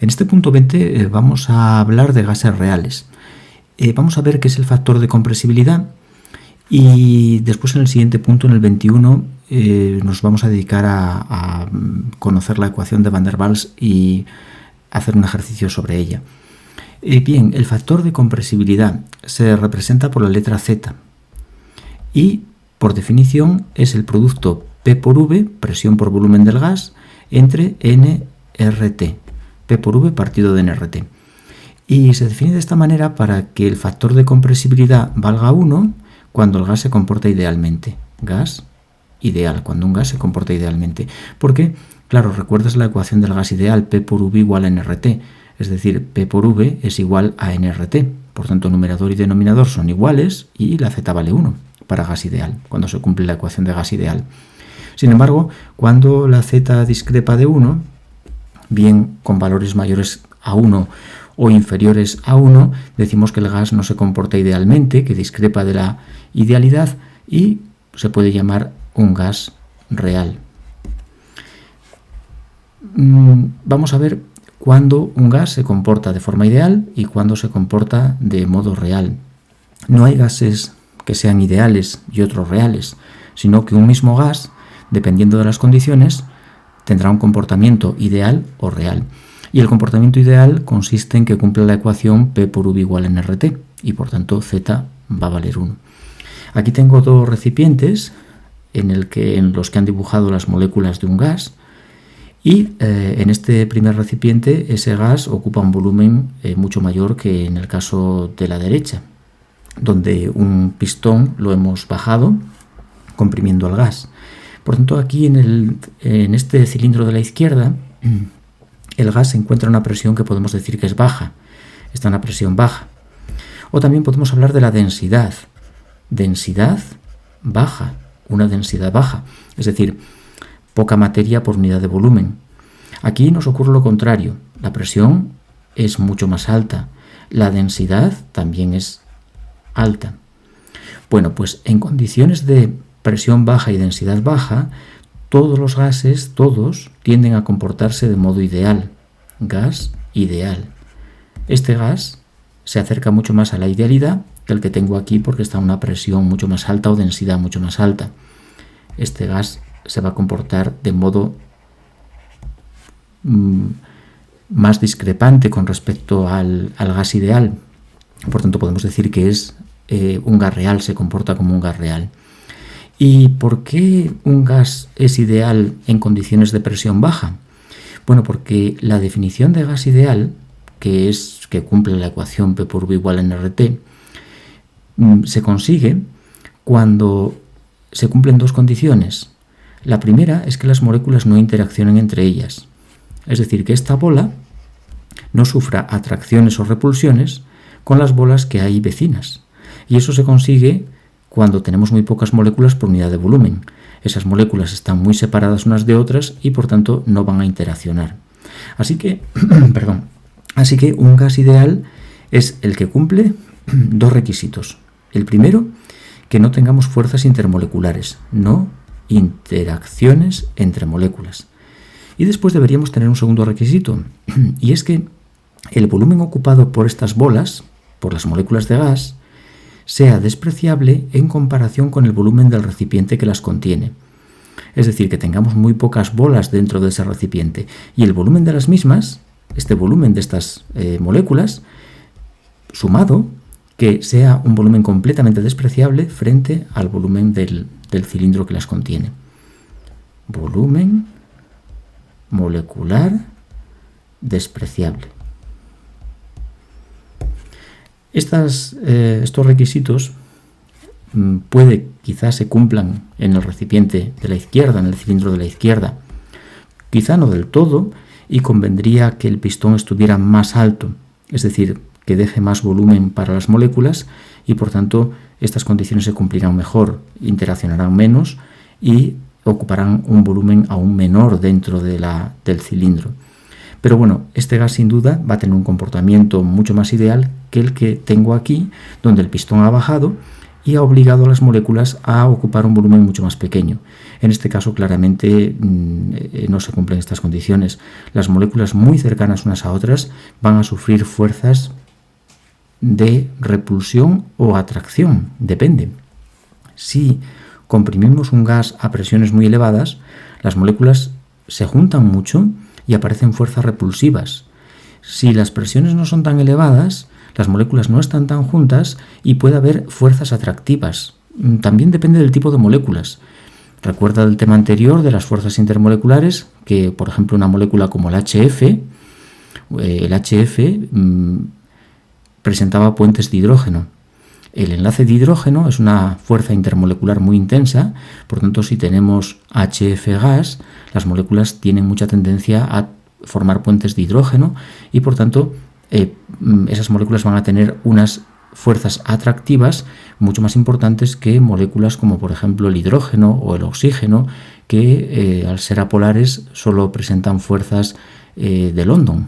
En este punto 20 vamos a hablar de gases reales. Vamos a ver qué es el factor de compresibilidad y después en el siguiente punto, en el 21, nos vamos a dedicar a conocer la ecuación de Van der Waals y hacer un ejercicio sobre ella. Bien, el factor de compresibilidad se representa por la letra Z y por definición es el producto P por V, presión por volumen del gas, entre nRT, P por V partido de nRT. Y se define de esta manera para que el factor de compresibilidad valga 1 cuando el gas se comporta idealmente. Gas ideal, cuando un gas se comporta idealmente. Porque, claro, recuerdas la ecuación del gas ideal, P por V igual a nRT. Es decir, P por V es igual a nRT. Por tanto, numerador y denominador son iguales y la Z vale 1 para gas ideal, cuando se cumple la ecuación de gas ideal. Sin embargo, cuando la Z discrepa de 1, bien con valores mayores a 1 o inferiores a 1, decimos que el gas no se comporta idealmente, que discrepa de la idealidad y se puede llamar un gas real. Vamos a ver cuándo un gas se comporta de forma ideal y cuándo se comporta de modo real. No hay gases que sean ideales y otros reales, sino que un mismo gas, dependiendo de las condiciones, tendrá un comportamiento ideal o real. Y el comportamiento ideal consiste en que cumpla la ecuación P por V igual a nRT y por tanto Z va a valer 1. Aquí tengo dos recipientes en los que han dibujado las moléculas de un gas y en este primer recipiente ese gas ocupa un volumen mucho mayor que en el caso de la derecha, donde un pistón lo hemos bajado comprimiendo el gas. Por tanto, aquí en este cilindro de la izquierda el gas se encuentra a una presión que podemos decir que es baja. Está en una presión baja. O también podemos hablar de la densidad. Densidad baja, una densidad baja. Es decir, poca materia por unidad de volumen. Aquí nos ocurre lo contrario. La presión es mucho más alta. La densidad también es alta. Bueno, pues en condiciones de presión baja y densidad baja, todos los gases, todos, tienden a comportarse de modo ideal. Gas ideal. Este gas se acerca mucho más a la idealidad que el que tengo aquí porque está a una presión mucho más alta o densidad mucho más alta. Este gas se va a comportar de modo más discrepante con respecto al gas ideal. Por tanto, podemos decir que es un gas real, se comporta como un gas real. ¿Y por qué un gas es ideal en condiciones de presión baja? Bueno, porque la definición de gas ideal, que cumple la ecuación P por V igual a nRT, se consigue cuando se cumplen dos condiciones. La primera es que las moléculas no interaccionen entre ellas. Es decir, que esta bola no sufra atracciones o repulsiones con las bolas que hay vecinas. Y eso se consigue cuando tenemos muy pocas moléculas por unidad de volumen. Esas moléculas están muy separadas unas de otras y por tanto no van a interaccionar. Así que un gas ideal es el que cumple dos requisitos. El primero, que no tengamos fuerzas intermoleculares, no interacciones entre moléculas. Y después deberíamos tener un segundo requisito, y es que el volumen ocupado por estas bolas, por las moléculas de gas, sea despreciable en comparación con el volumen del recipiente que las contiene. Es decir, que tengamos muy pocas bolas dentro de ese recipiente y el volumen de las mismas, este volumen de estas moléculas, sumado, que sea un volumen completamente despreciable frente al volumen del cilindro que las contiene. Volumen molecular despreciable. Estos requisitos quizás se cumplan en el recipiente de la izquierda, en el cilindro de la izquierda. Quizá no del todo y convendría que el pistón estuviera más alto, es decir, que deje más volumen para las moléculas y por tanto estas condiciones se cumplirán mejor, interaccionarán menos y ocuparán un volumen aún menor dentro del cilindro. Pero bueno, este gas sin duda va a tener un comportamiento mucho más ideal que el que tengo aquí, donde el pistón ha bajado y ha obligado a las moléculas a ocupar un volumen mucho más pequeño. En este caso, claramente, no se cumplen estas condiciones. Las moléculas muy cercanas unas a otras van a sufrir fuerzas de repulsión o atracción, depende. Si comprimimos un gas a presiones muy elevadas, las moléculas se juntan mucho y aparecen fuerzas repulsivas. Si las presiones no son tan elevadas, las moléculas no están tan juntas y puede haber fuerzas atractivas. También depende del tipo de moléculas. Recuerda del tema anterior de las fuerzas intermoleculares que, por ejemplo, una molécula como el HF presentaba puentes de hidrógeno. El enlace de hidrógeno es una fuerza intermolecular muy intensa, por tanto, si tenemos HF gas, las moléculas tienen mucha tendencia a formar puentes de hidrógeno y, por tanto, esas moléculas van a tener unas fuerzas atractivas mucho más importantes que moléculas como, por ejemplo, el hidrógeno o el oxígeno, que al ser apolares solo presentan fuerzas de London.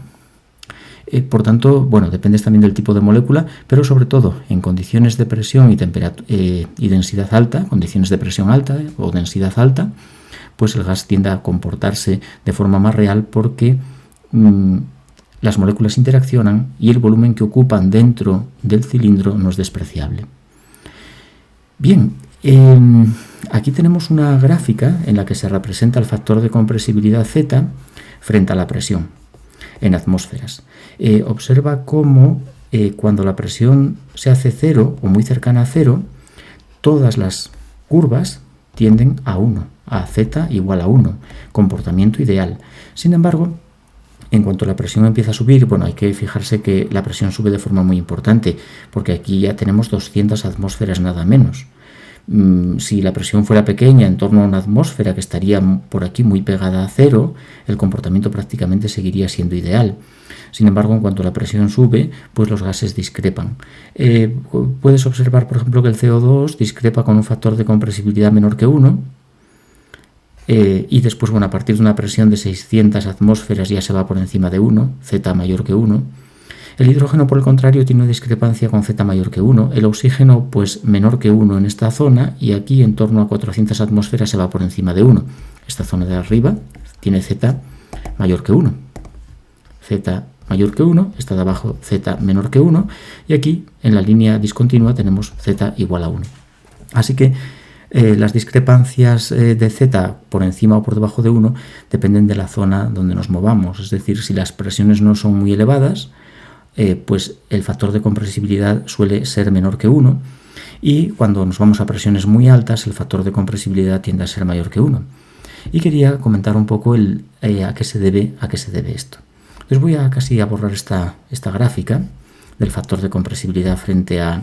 Por tanto, bueno, depende también del tipo de molécula, pero sobre todo en condiciones de presión y densidad alta, condiciones de presión alta o densidad alta, pues el gas tiende a comportarse de forma más real porque las moléculas interaccionan y el volumen que ocupan dentro del cilindro no es despreciable. Bien, aquí tenemos una gráfica en la que se representa el factor de compresibilidad Z frente a la presión en atmósferas. Observa cómo cuando la presión se hace cero o muy cercana a cero, todas las curvas tienden a 1, a Z igual a 1, comportamiento ideal. Sin embargo, en cuanto la presión empieza a subir, bueno, hay que fijarse que la presión sube de forma muy importante, porque aquí ya tenemos 200 atmósferas nada menos. Si la presión fuera pequeña, en torno a una atmósfera que estaría por aquí muy pegada a cero, el comportamiento prácticamente seguiría siendo ideal. Sin embargo, en cuanto la presión sube, pues los gases discrepan. Puedes observar, por ejemplo, que el CO2 discrepa con un factor de compresibilidad menor que 1, y después, bueno, a partir de una presión de 600 atmósferas ya se va por encima de 1, Z mayor que 1. El hidrógeno, por el contrario, tiene una discrepancia con Z mayor que 1. El oxígeno, pues menor que 1 en esta zona, y aquí en torno a 400 atmósferas se va por encima de 1. Esta zona de arriba tiene Z mayor que 1. Z mayor que 1, esta de abajo Z menor que 1, y aquí en la línea discontinua tenemos Z igual a 1. Así que las discrepancias de Z por encima o por debajo de 1 dependen de la zona donde nos movamos. Es decir, si las presiones no son muy elevadas, pues el factor de compresibilidad suele ser menor que 1, y cuando nos vamos a presiones muy altas, el factor de compresibilidad tiende a ser mayor que 1. Y quería comentar un poco a qué se debe esto. Entonces voy a casi a borrar esta gráfica del factor de compresibilidad frente a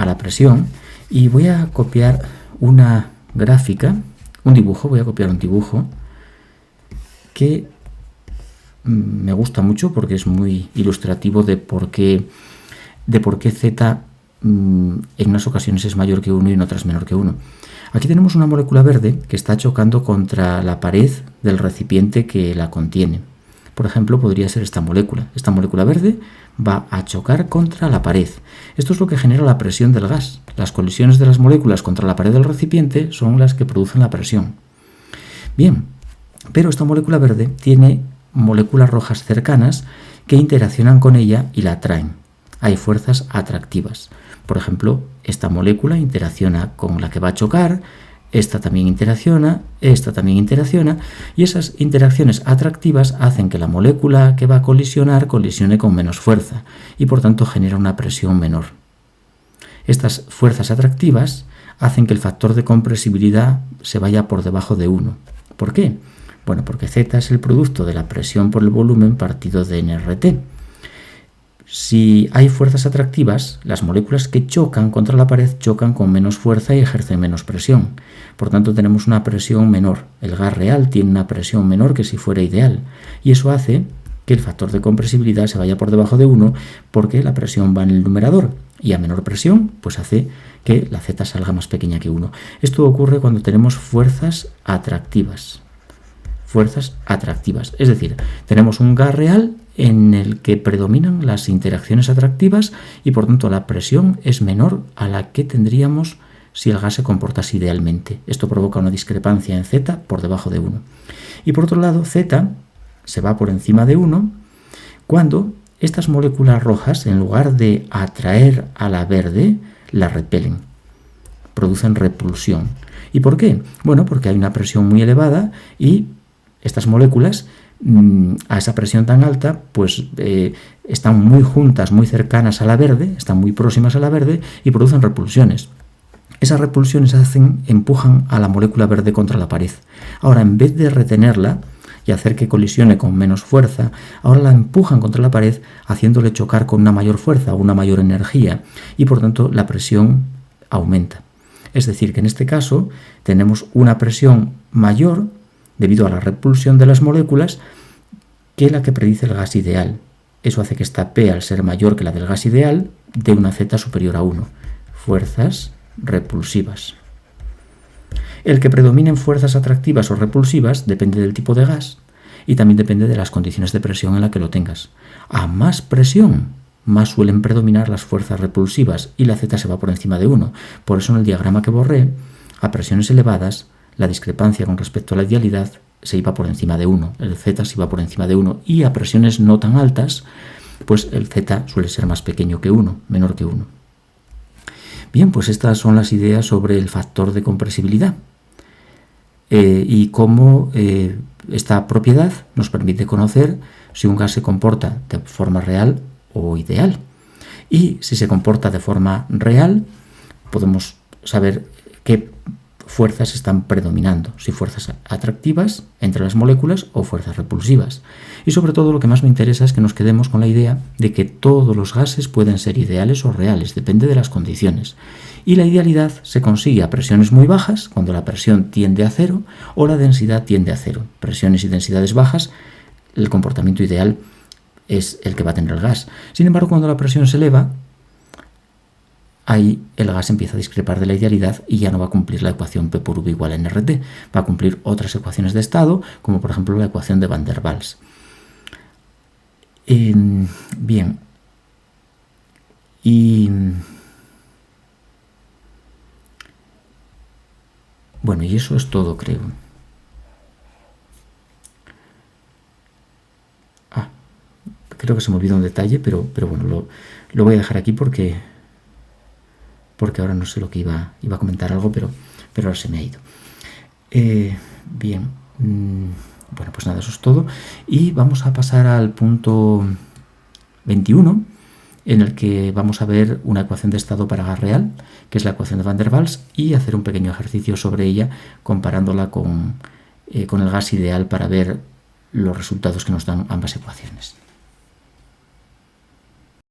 la presión, y voy a copiar una gráfica, voy a copiar un dibujo que me gusta mucho porque es muy ilustrativo de por qué Z en unas ocasiones es mayor que 1 y en otras menor que 1. Aquí tenemos una molécula verde que está chocando contra la pared del recipiente que la contiene. Por ejemplo, podría ser esta molécula. Esta molécula verde va a chocar contra la pared. Esto es lo que genera la presión del gas. Las colisiones de las moléculas contra la pared del recipiente son las que producen la presión. Bien, pero esta molécula verde tiene moléculas rojas cercanas que interaccionan con ella y la atraen. Hay fuerzas atractivas. Por ejemplo, esta molécula interacciona con la que va a chocar, esta también interacciona, y esas interacciones atractivas hacen que la molécula que va a colisione con menos fuerza y por tanto genera una presión menor. Estas fuerzas atractivas hacen que el factor de compresibilidad se vaya por debajo de 1. ¿Por qué? Bueno, porque Z es el producto de la presión por el volumen partido de nRT. Si hay fuerzas atractivas, las moléculas que chocan contra la pared chocan con menos fuerza y ejercen menos presión. Por tanto, tenemos una presión menor. El gas real tiene una presión menor que si fuera ideal. Y eso hace que el factor de compresibilidad se vaya por debajo de 1 porque la presión va en el numerador. Y a menor presión, pues hace que la Z salga más pequeña que 1. Esto ocurre cuando tenemos fuerzas atractivas. fuerzas atractivas. Es decir, tenemos un gas real en el que predominan las interacciones atractivas y por tanto la presión es menor a la que tendríamos si el gas se comportase idealmente. Esto provoca una discrepancia en Z por debajo de 1. Y por otro lado, Z se va por encima de 1 cuando estas moléculas rojas, en lugar de atraer a la verde, la repelen, producen repulsión. ¿Y por qué? Bueno, porque hay una presión muy elevada y estas moléculas a esa presión tan alta pues están muy juntas, muy cercanas a la verde, están muy próximas a la verde y producen repulsiones. Esas repulsiones empujan a la molécula verde contra la pared. Ahora, en vez de retenerla y hacer que colisione con menos fuerza, ahora la empujan contra la pared haciéndole chocar con una mayor fuerza o una mayor energía y por tanto la presión aumenta. Es decir, que en este caso tenemos una presión mayor debido a la repulsión de las moléculas que la que predice el gas ideal. Eso hace que esta P, al ser mayor que la del gas ideal, dé una Z superior a 1. Fuerzas repulsivas. El que predominen fuerzas atractivas o repulsivas depende del tipo de gas y también depende de las condiciones de presión en la que lo tengas. A más presión, más suelen predominar las fuerzas repulsivas y la Z se va por encima de 1. Por eso en el diagrama que borré, a presiones elevadas, la discrepancia con respecto a la idealidad se iba por encima de 1, el Z se iba por encima de 1 y a presiones no tan altas, pues el Z suele ser más pequeño que 1, menor que 1. Bien, pues estas son las ideas sobre el factor de compresibilidad y cómo esta propiedad nos permite conocer si un gas se comporta de forma real o ideal. Y si se comporta de forma real, podemos saber qué fuerzas están predominando, si fuerzas atractivas entre las moléculas o fuerzas repulsivas. Y sobre todo lo que más me interesa es que nos quedemos con la idea de que todos los gases pueden ser ideales o reales, depende de las condiciones. Y la idealidad se consigue a presiones muy bajas, cuando la presión tiende a 0 o la densidad tiende a 0. Presiones y densidades bajas, el comportamiento ideal es el que va a tener el gas. Sin embargo, cuando la presión se eleva, ahí el gas empieza a discrepar de la idealidad y ya no va a cumplir la ecuación P por V igual a NRT. Va a cumplir otras ecuaciones de estado, como por ejemplo la ecuación de Van der Waals. Bien. Y bueno, y eso es todo, creo. Creo que se me olvidó un detalle, pero bueno, lo voy a dejar aquí porque ahora no sé lo que iba a comentar algo, pero ahora se me ha ido. Bien, bueno, pues nada, eso es todo. Y vamos a pasar al punto 21, en el que vamos a ver una ecuación de estado para gas real, que es la ecuación de Van der Waals, y hacer un pequeño ejercicio sobre ella, comparándola con el gas ideal para ver los resultados que nos dan ambas ecuaciones.